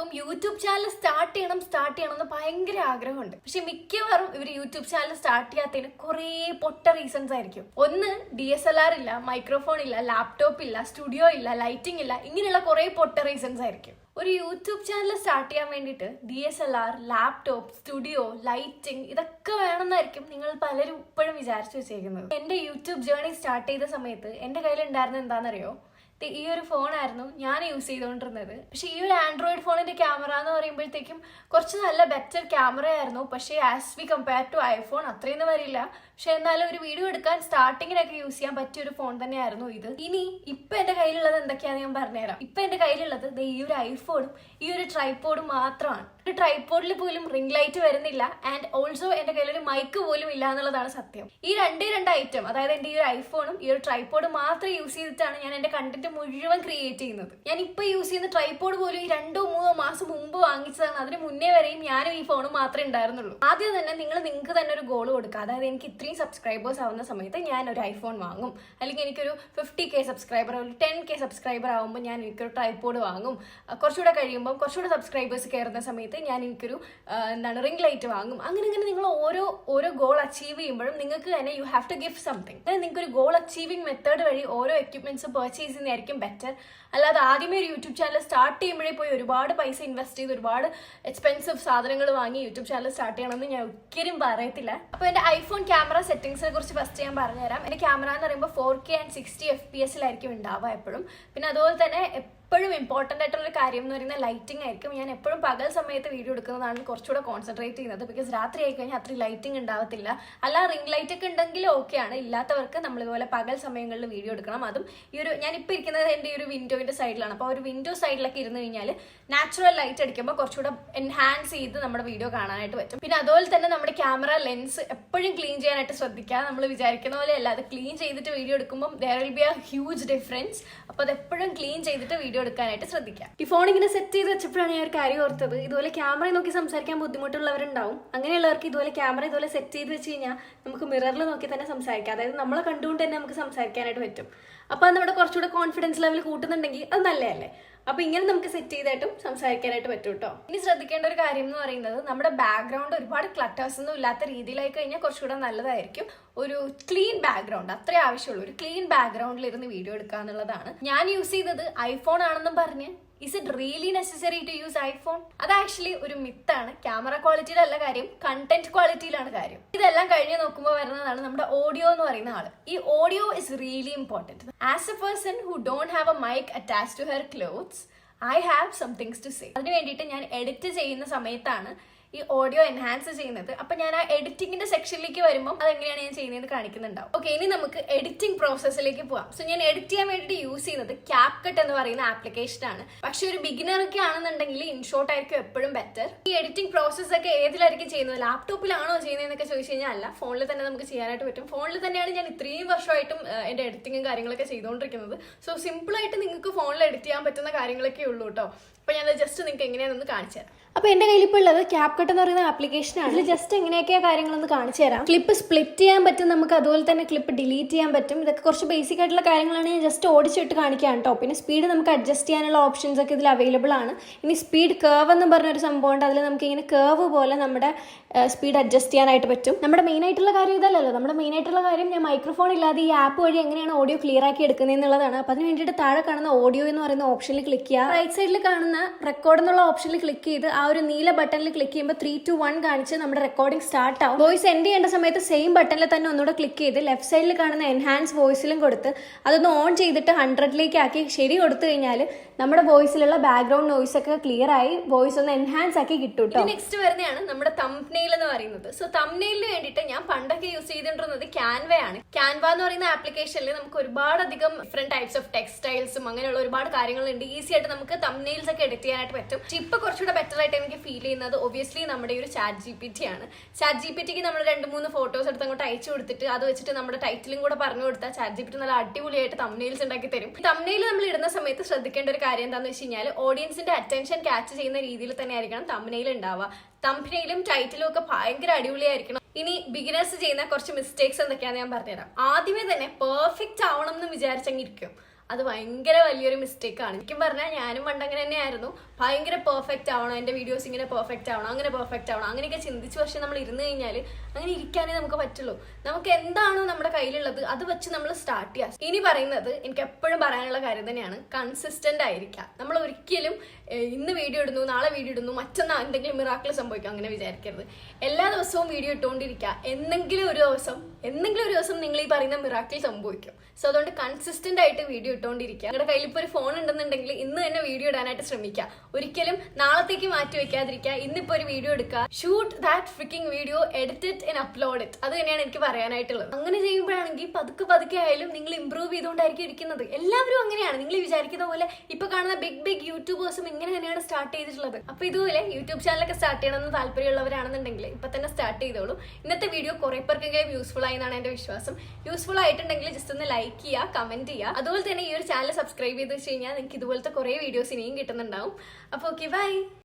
എല്ലാവർക്കും YouTube channel start ചെയ്യണം എന്ന് ഭയങ്കര ആഗ്രഹമുണ്ട്. പക്ഷെ മിക്കവാറും ഇവർ യൂട്യൂബ് ചാനൽ സ്റ്റാർട്ട് ചെയ്യാത്തതിന് കുറേ പൊട്ട റീസൺസ് ആയിരിക്കും. ഒന്ന്, DSLR ഇല്ല, മൈക്രോഫോൺ ഇല്ല, ലാപ്ടോപ്പ് ഇല്ല, സ്റ്റുഡിയോ ഇല്ല, ലൈറ്റിംഗ് ഇല്ല, ഇങ്ങനെയുള്ള കുറേ പൊട്ട റീസൺസ് ആയിരിക്കും. ഒരു യൂട്യൂബ് ചാനൽ സ്റ്റാർട്ട് ചെയ്യാൻ വേണ്ടിയിട്ട് DSLR, ലാപ്ടോപ്പ്, സ്റ്റുഡിയോ, ലൈറ്റിംഗ് ഇതൊക്കെ വേണമെന്നായിരിക്കും നിങ്ങൾ പലരും ഇപ്പോഴും വിചാരിച്ചു വെച്ചേക്കുന്നത്. എൻ്റെ യൂട്യൂബ് ജേർണി സ്റ്റാർട്ട് ചെയ്ത സമയത്ത് എൻ്റെ കയ്യിൽ ഉണ്ടായിരുന്നത് എന്താണെന്നറിയോ? ഈ ഒരു ഫോണായിരുന്നു ഞാൻ യൂസ് ചെയ്തുകൊണ്ടിരുന്നത്. പക്ഷെ ഈ ഒരു ആൻഡ്രോയിഡ് ഫോണിന്റെ ക്യാമറ എന്ന് പറയുമ്പോഴത്തേക്കും കുറച്ച് നല്ല ബെറ്റർ ക്യാമറ ആയിരുന്നു. പക്ഷേ as we compare to iPhone അത്രയൊന്നും വരില്ല. പക്ഷെ എന്നാലും ഒരു വീഡിയോ എടുക്കാൻ സ്റ്റാർട്ടിങ്ങിനൊക്കെ യൂസ് ചെയ്യാൻ പറ്റിയ ഒരു ഫോൺ തന്നെയായിരുന്നു ഇത്. ഇനി ഇപ്പൊ എന്റെ കയ്യിലുള്ളത് എന്തൊക്കെയാണെന്ന് ഞാൻ പറഞ്ഞുതരാം. ഇപ്പൊ എന്റെ കയ്യിലുള്ളത് ഈ ഒരു ഐഫോണും ഈ ഒരു ട്രൈപോഡും മാത്രമാണ്. ഒരു ട്രൈപോഡിൽ പോലും റിംഗ് ലൈറ്റ് വരുന്നില്ല, ആൻഡ് ഓൾസോ എന്റെ കയ്യിലൊരു മൈക്ക് പോലും ഇല്ല എന്നുള്ളതാണ് സത്യം. ഈ രണ്ട് ഐറ്റം, അതായത് എന്റെ ഈ ഒരു ഐഫോണും ഈ ഒരു ട്രൈപോഡും മാത്രം യൂസ് ചെയ്തിട്ടാണ് ഞാൻ എന്റെ കണ്ടന്റ് മുഴുവൻ ക്രിയേറ്റ് ചെയ്യുന്നത്. ഞാൻ ഇപ്പൊ യൂസ് ചെയ്യുന്ന ട്രൈപോഡ് പോലും ഈ 2-3 മാസം മുമ്പ് വാങ്ങിച്ചതാണ്. അതിന് മുന്നേ വരെയും ഞാനും ഈ ഫോണും മാത്രമേ ഉണ്ടായിരുന്നുള്ളൂ. ആദ്യം തന്നെ നിങ്ങൾക്ക് തന്നെ ഒരു ഗോൾ കൊടുക്കുക. അതായത് എനിക്ക് ഇത്രയും സബ്സ്ക്രൈബേഴ്സ് ആവുന്ന സമയത്ത് ഞാൻ ഒരു ഐഫോൺ വാങ്ങും, അല്ലെങ്കിൽ എനിക്കൊരു 50K സബ്സ്ക്രൈബർ, ഒരു 10K സബ്സ്ക്രൈബർ ആകുമ്പോൾ ഞാൻ എനിക്കൊരു ട്രൈപോഡ് വാങ്ങും. കുറച്ചുകൂടെ കഴിയുമ്പോൾ കുറച്ചുകൂടെ സബ്സ്ക്രൈബേഴ്സ് കയറുന്ന സമയത്ത് ഞാൻ എനിക്കൊരു റിംഗ് ലൈറ്റ് വാങ്ങും. അങ്ങനെ നിങ്ങൾ ഓരോ ഗോൾ അച്ചീവ് ചെയ്യുമ്പോഴും നിങ്ങൾക്ക് തന്നെ you have to give something. നിങ്ങൾക്ക് ഒരു ഗോൾ അച്ചീവിംഗ് മെത്തേഡ് വഴി ഓരോ എക്യുപ്മെന്റ്സ് പർച്ചേസ് ചെയ്യുന്നതായിരിക്കും ബെറ്റർ. അല്ലാതെ ആദ്യമേ ഒരു യൂട്യൂബ് ചാനൽ സ്റ്റാർട്ട് ചെയ്യുമ്പോഴേ പോയി ഒരുപാട് പൈസ ഇൻവെസ്റ്റ് ചെയ്ത് ഒരുപാട് എക്സ്പെൻസീവ് സാധനങ്ങൾ വാങ്ങി യൂട്യൂബ് ചാനൽ സ്റ്റാർട്ട് ചെയ്യണമെന്ന് ഞാൻ ഒരിക്കലും പറയത്തില്ല. അപ്പോൾ എൻ്റെ ഐഫോൺ ക്യാമറ സെറ്റിംഗ്സിനെ കുറിച്ച് ഫസ്റ്റ് ഞാൻ പറഞ്ഞുതരാം. എൻ്റെ ക്യാമറ എന്ന് പറയുമ്പോൾ 4K and 60 FPS ഉണ്ടാവുക എപ്പോഴും. പിന്നെ അതുപോലെ തന്നെ എപ്പോഴും ഇമ്പോർട്ടൻ്റ് ആയിട്ടുള്ള കാര്യം എന്ന് പറയുന്നത് ലൈറ്റിംഗ് ആയിരിക്കും. ഞാൻ എപ്പോഴും പകൽ സമയത്ത് വീഡിയോ എടുക്കുന്നതാണ് കുറച്ചുകൂടെ കോൺസെൻട്രേറ്റ് ചെയ്യുന്നത്. ബിക്കോസ് രാത്രി ആയി കഴിഞ്ഞാൽ അത്രയും ലൈറ്റിംഗ് ഉണ്ടാവത്തില്ല. അല്ല, റിംഗ് ലൈറ്റ് ഒക്കെ ഉണ്ടെങ്കിൽ ഓക്കെയാണ്. ഇല്ലാത്തവർക്ക് നമ്മളിതുപോലെ പകൽ സമയങ്ങളിൽ വീഡിയോ എടുക്കണം. അതും ഈ ഒരു ഞാനിപ്പോൾ ഇരിക്കുന്നത് എൻ്റെ ഈ ഒരു വിൻഡോയുടെ സൈഡിലാണ്. അപ്പോൾ ഒരു വിൻഡോ സൈഡിലൊക്കെ ഇരുന്ന് കഴിഞ്ഞാൽ നാച്ചുറൽ ലൈറ്റ് അടിക്കുമ്പോൾ കുറച്ചുകൂടെ എൻഹാൻസ് ചെയ്ത് നമ്മുടെ വീഡിയോ കാണാനായിട്ട് പറ്റും. പിന്നെ അതുപോലെ തന്നെ നമ്മുടെ ക്യാമറ ലെൻസ് എപ്പോഴും ക്ലീൻ ചെയ്യാനായിട്ട് ശ്രദ്ധിക്കുക. നമ്മൾ വിചാരിക്കുന്ന പോലെ അല്ല, അത് ക്ലീൻ ചെയ്തിട്ട് വീഡിയോ എടുക്കുമ്പോൾ there will be a huge difference. അപ്പോൾ അത് എപ്പോഴും ക്ലീൻ ചെയ്തിട്ട് വീഡിയോ എടുക്കാനായിട്ട് ശ്രദ്ധിക്കാം. ഈ ഫോൺ ഇങ്ങനെ സെറ്റ് ചെയ്ത് വെച്ചപ്പോഴാണ് ഞാൻ ഒരു കാര്യം ഓർത്തത്. ഇതുപോലെ ക്യാമറ നോക്കി സംസാരിക്കാൻ ബുദ്ധിമുട്ടുള്ളവരുണ്ടാവും. അങ്ങനെയുള്ളവർക്ക് ഇതുപോലെ ക്യാമറ ഇതുപോലെ സെറ്റ് ചെയ്ത് വെച്ച് കഴിഞ്ഞാൽ നമുക്ക് മിററിൽ നോക്കി തന്നെ സംസാരിക്കാം. അതായത് നമ്മളെ കണ്ടുകൊണ്ട് തന്നെ നമുക്ക് സംസാരിക്കാനായിട്ട് പറ്റും. അപ്പോൾ അത് നമ്മുടെ കുറച്ചുകൂടെ കോൺഫിഡൻസ് ലെവൽ കൂട്ടുന്നുണ്ടെങ്കിൽ അത് നല്ലതല്ലേ? അപ്പൊ ഇങ്ങനെ നമുക്ക് സെറ്റ് ചെയ്തായിട്ടും സംസാരിക്കാനായിട്ട് പറ്റും കേട്ടോ. ഇനി ശ്രദ്ധിക്കേണ്ട ഒരു കാര്യം എന്ന് പറയുന്നത്, നമ്മുടെ ബാക്ക്ഗ്രൗണ്ട് ഒരുപാട് ക്ലട്ടേഴ്സ് ഒന്നും ഇല്ലാത്ത രീതിയിലായി കഴിഞ്ഞാൽ കുറച്ചുകൂടെ നല്ലതായിരിക്കും. ഒരു ക്ലീൻ ബാക്ക്ഗ്രൗണ്ട് അത്രേ ആവശ്യമുള്ളൂ. ഒരു ക്ലീൻ ബാക്ക്ഗ്രൗണ്ടിൽ ഇരുന്ന് വീഡിയോ എടുക്കുക എന്നുള്ളതാണ്. ഞാൻ യൂസ് ചെയ്തത് ഐഫോൺ ആണെന്നും പറഞ്ഞ് is it really necessary to use iPhone? അത് ആക്ച്വലി ഒരു മിത്താണ്. ക്യാമറ ക്വാളിറ്റിയിലല്ല കാര്യം, കണ്ടന്റ് ക്വാളിറ്റിയിലാണ് കാര്യം. ഇതെല്ലാം കഴിഞ്ഞ് നോക്കുമ്പോൾ വരുന്നതാണ് നമ്മുടെ ഓഡിയോ എന്ന് പറയുന്ന ആള്. ഈ audio is really important. As a person who don't have a mic attached to her clothes, I have some things to say. അതിന് വേണ്ടിയിട്ട് ഞാൻ എഡിറ്റ് ചെയ്യുന്ന സമയത്താണ് ഈ ഓഡിയോ എൻഹാൻസ് ചെയ്യുന്നത്. അപ്പൊ ഞാൻ ആ എഡിറ്റിംഗിന്റെ സെക്ഷനിലേക്ക് വരുമ്പോൾ അതെങ്ങനെയാണ് ഞാൻ ചെയ്യുന്നത് കാണിക്കുന്നുണ്ടാവും. ഓക്കെ, ഇനി നമുക്ക് എഡിറ്റിംഗ് പ്രോസസ്സിലേക്ക് പോവാം. സോ ഞാൻ എഡിറ്റ് ചെയ്യാൻ വേണ്ടിയിട്ട് യൂസ് ചെയ്യുന്നത് CapCut എന്ന് പറയുന്ന ആപ്ലിക്കേഷൻ ആണ്. പക്ഷെ ഒരു ബിഗിനറൊക്കെ ആണെന്നുണ്ടെങ്കിൽ ഇൻഷോട്ട് ആയിരിക്കും എപ്പോഴും ബെറ്റർ. ഈ എഡിറ്റിംഗ് പ്രോസസ് ഒക്കെ ഏതിലായിരിക്കും ചെയ്യുന്നത്? ലാപ്ടോപ്പിലാണോ ചെയ്യുന്നതെന്നൊക്കെ ചോദിച്ചു കഴിഞ്ഞാൽ അല്ല, ഫോണിൽ തന്നെ നമുക്ക് ചെയ്യാനായിട്ട് പറ്റും. ഫോണിൽ തന്നെയാണ് ഞാൻ ഇത്രയും വർഷമായിട്ടും എന്റെ എഡിറ്റിംഗും കാര്യങ്ങളൊക്കെ ചെയ്തുകൊണ്ടിരിക്കുന്നത്. സോ സിമ്പിൾ ആയിട്ട് നിങ്ങൾക്ക് ഫോണിൽ എഡിറ്റ് ചെയ്യാൻ പറ്റുന്ന കാര്യങ്ങളൊക്കെ ഉള്ളൂ കേട്ടോ. അപ്പൊ ഞാൻ ജസ്റ്റ് നിങ്ങൾക്ക് എങ്ങനെയാണെന്ന് കാണിച്ചു തരാം. അപ്പോൾ എൻ്റെ കയ്യിൽ ഇപ്പോൾ ഉള്ളത് CapCut എന്ന് പറയുന്ന ആപ്ലിക്കേഷനാണ്. അതിൽ ജസ്റ്റ് എങ്ങനെയൊക്കെയാണ് കാര്യങ്ങളൊന്ന് കാണിച്ചു തരാം. ക്ലിപ്പ് സ്പ്ലിറ്റ് ചെയ്യാൻ പറ്റും നമുക്ക്, അതുപോലെ തന്നെ ക്ലിപ്പ് ഡിലീറ്റ് ചെയ്യാൻ പറ്റും. ഇതൊക്കെ കുറച്ച് ബേസിക് ആയിട്ടുള്ള കാര്യങ്ങളാണ്. ഞാൻ ജസ്റ്റ് ഓടിച്ചിട്ട് കാണിക്കാം കേട്ടോ. പിന്നെ സ്പീഡ് നമുക്ക് അഡ്ജസ്റ്റ് ചെയ്യാനുള്ള ഓപ്ഷൻസ് ഒക്കെ ഇതിൽ അവൈലബിൾ ആണ്. ഇനി സ്പീഡ് കർവ് എന്ന് പറഞ്ഞൊരു സംഭവം ഉണ്ട്. അതിൽ നമുക്ക് ഇങ്ങനെ കർവ് പോലെ നമ്മുടെ സ്പീഡ് അഡ്ജസ്റ്റ് ചെയ്യാനായിട്ട് പറ്റും. നമ്മുടെ മെയിൻ ആയിട്ടുള്ള കാര്യം ഇതല്ലല്ലോ. നമ്മുടെ മെയിൻ ആയിട്ടുള്ള കാര്യം ഞാൻ മൈക്രോഫോൺ ഇല്ലാതെ ഈ ആപ്പ് വഴി എങ്ങനെയാണ് ഓഡിയോ ക്ലിയർ ആക്കി എടുക്കുന്നത് എന്നുള്ളതാണ്. അപ്പോൾ അതിന് വേണ്ടിയിട്ട് താഴെ കാണുന്ന ഓഡിയോ എന്ന് പറയുന്ന ഓപ്ഷനിൽ ക്ലിക്ക് ചെയ്യുക. റൈറ്റ് സൈഡിൽ കാണുന്ന റെക്കോർഡ് എന്നുള്ള ഓപ്ഷനിൽ ക്ലിക്ക് ചെയ്ത് ആ ഒരു നീല ബട്ടണിൽ ക്ലിക്ക് ചെയ്യുമ്പോൾ 3, 2, 1 കാണിച്ച് നമ്മുടെ റെക്കോർഡിംഗ് സ്റ്റാർട്ട് ആവും. വോയിസ് എൻഡ് ചെയ്യേണ്ട സമയത്ത് സെയിം ബട്ടണിൽ തന്നെ ഒന്നുകൂടെ ക്ലിക്ക് ചെയ്ത് ലെഫ്റ്റ് സൈഡിൽ കാണുന്ന എൻഹാൻസ് വോയിസിലും കൊടുത്ത് അതൊന്ന് ഓൺ ചെയ്തിട്ട് 100ലേക്ക് ആക്കി ശരി കൊടുത്തു കഴിഞ്ഞാൽ നമ്മുടെ വോയിസിലുള്ള ബാക്ക്ഗ്രൗണ്ട് നോയ്സ് ഒക്കെ ക്ലിയർ ആയി വോയിസ് ഒന്ന് എൻഹാൻസ് ആക്കി കിട്ടും. നെക്സ്റ്റ് വരുന്നതാണ് നമ്മുടെ തംബ്നെയിൽ എന്ന് പറയുന്നത്. സോ തംബ്നെയിലിന് വേണ്ടിയിട്ട് ഞാൻ പണ്ടൊക്കെ യൂസ് ചെയ്തിട്ടുള്ളത് ക്യാൻവ ആണ്. ക്യാൻവ എന്ന് പറയുന്ന ആപ്ലിക്കേഷനിൽ നമുക്ക് ഒരുപാടധികം ഡിഫറെന്റ് ടൈപ്സ് ഓഫ് ടെക്സ്റ്റൈൽസും അങ്ങനെയുള്ള ഒരുപാട് കാര്യങ്ങളുണ്ട്. ഈസി ആയിട്ട് നമുക്ക് തംബ്നെയിൽസ് ഒക്കെ എഡിറ്റ് ചെയ്യാനായിട്ട് പറ്റും. ഇപ്പൊ കുറച്ചുകൂടെ ബെറ്റർ ആയിട്ട് എനിക്ക് ഫീൽ ചെയ്യുന്നത് ഒബ്വിയസ്ലി നമ്മുടെ ഒരു ChatGPT ആണ്. ChatGPTക്ക് നമ്മൾ 2-3 ഫോട്ടോസ് എടുത്ത് അങ്ങോട്ട് അയച്ചു കൊടുത്തിട്ട് അത് വെച്ചിട്ട് നമ്മുടെ ടൈറ്റിലും കൂടെ പറഞ്ഞു കൊടുത്താൽ ChatGPT നല്ല അടിപൊളിയായിട്ട് തംബ്നെയിൽസ് ഉണ്ടാക്കി തരും. തംബ്നെയിൽ നമ്മൾ ഇടുന്ന സമയത്ത് ശ്രദ്ധിക്കേണ്ട ഒരു കാര്യം എന്താണെന്ന് വെച്ച് കഴിഞ്ഞാൽ ഓഡിയൻസിന്റെ അറ്റൻഷൻ ക്യാച്ച് ചെയ്യുന്ന രീതിയിൽ തന്നെ ആയിരിക്കണം തംബ്നെയിൽ ഉണ്ടാവുക. തംബ്നെയിലും ടൈറ്റിലും ഒക്കെ ഭയങ്കര അടിപൊളിയായിരിക്കണം. ഇനി ബിഗിനേഴ്സ് ചെയ്യുന്ന കുറച്ച് മിസ്റ്റേക്സ് എന്തൊക്കെയാണെന്ന് ഞാൻ പറഞ്ഞുതരാം. ആദ്യമേ തന്നെ പെർഫെക്റ്റ് ആവണം എന്ന് വിചാരിച്ചങ്ങിരിക്കും. അത് ഭയങ്കര വലിയൊരു മിസ്റ്റേക്ക് ആണ്. എനിക്കും പറഞ്ഞാൽ ഞാനും പണ്ട് അങ്ങനെ തന്നെയായിരുന്നു. ഭയങ്കര പെർഫെക്റ്റ് ആവണം, എൻ്റെ വീഡിയോസ് ഇങ്ങനെ പെർഫെക്റ്റ് ആവണം, അങ്ങനെ പെർഫെക്റ്റ് ആവണം, അങ്ങനെയൊക്കെ ചിന്തിച്ച് പക്ഷെ നമ്മൾ ഇരുന്ന് കഴിഞ്ഞാൽ അങ്ങനെ ഇരിക്കാനേ നമുക്ക് പറ്റുള്ളൂ. നമുക്ക് എന്താണോ നമ്മുടെ കയ്യിലുള്ളത് അത് വെച്ച് നമ്മൾ സ്റ്റാർട്ട് ചെയ്യാം. ഇനി പറയുന്നത് എനിക്ക് എപ്പോഴും പറയാനുള്ള കാര്യം തന്നെയാണ്, കൺസിസ്റ്റന്റ് ആയിരിക്കാം. നമ്മൾ ഒരിക്കലും ഇന്ന് വീഡിയോ ഇടുന്നു, നാളെ വീഡിയോ ഇടുന്നു, മറ്റന്നാൾ എന്തെങ്കിലും മിറാക്കിൾ സംഭവിക്കും അങ്ങനെ വിചാരിക്കരുത്. എല്ലാ ദിവസവും വീഡിയോ ഇട്ടുകൊണ്ടിരിക്കുക. എന്തെങ്കിലും ഒരു ദിവസം നിങ്ങൾ ഈ പറയുന്ന മിറാക്കിൾ സംഭവിക്കും. സോ അതുകൊണ്ട് കൺസിസ്റ്റന്റ് ആയിട്ട് വീഡിയോ ഇട്ടുകൊണ്ടിരിക്കുക. നിങ്ങളുടെ കയ്യിൽ ഇപ്പോൾ ഒരു ഫോൺ ഉണ്ടെന്നുണ്ടെങ്കിൽ ഇന്ന് തന്നെ വീഡിയോ ഇടാനായിട്ട് ശ്രമിക്കുക. ഒരിക്കലും നാളത്തേക്ക് മാറ്റി വെക്കാതിരിക്കുക. ഇന്നിപ്പോൾ ഒരു വീഡിയോ എടുക്കുക, shoot that freaking video, edit it and upload it. അത് തന്നെയാണ് എനിക്ക് പറയാനായിട്ടുള്ളത്. അങ്ങനെ ചെയ്യുമ്പോഴാണെങ്കിൽ പതുക്കെ ആയാലും നിങ്ങൾ ഇംപ്രൂവ് ചെയ്തുകൊണ്ടായിരിക്കും ഇരിക്കുന്നത്. എല്ലാവരും അങ്ങനെയാണ്. നിങ്ങൾ വിചാരിക്കുന്ന പോലെ ഇപ്പൊ കാണുന്ന ബിഗ് യൂട്യൂബേഴ്സും ഇങ്ങനെ തന്നെയാണ് സ്റ്റാർട്ട് ചെയ്തിട്ടുള്ളത്. അപ്പൊ ഇതുപോലെ യൂട്യൂബ് ചാനലൊക്കെ സ്റ്റാർട്ട് ചെയ്യണമെന്ന് താല്പര്യമുള്ളവരാണെന്നുണ്ടെങ്കിൽ ഇപ്പൊ തന്നെ സ്റ്റാർട്ട് ചെയ്തോളൂ. ഇന്നത്തെ വീഡിയോ കുറെ പേർക്കെങ്കിലും യൂസ്ഫുൾ ആയി എന്നാണ് എന്റെ വിശ്വാസം. യൂസ്ഫുൾ ആയിട്ടുണ്ടെങ്കിൽ ജസ്റ്റ് ഒന്ന് ലൈക്ക് ചെയ്യുക, കമന്റ് ചെയ്യുക. അതുപോലെ തന്നെ ഈ ഒരു ചാനൽ സബ്സ്ക്രൈബ് ചെയ്ത് വെച്ച് കഴിഞ്ഞാൽ നിങ്ങൾക്ക് ഇതുപോലത്തെ കുറെ വീഡിയോസ് ഇനിയും കിട്ടുന്നുണ്ടാവും. അപ്പോൾ ഓക്കെ, ബൈ.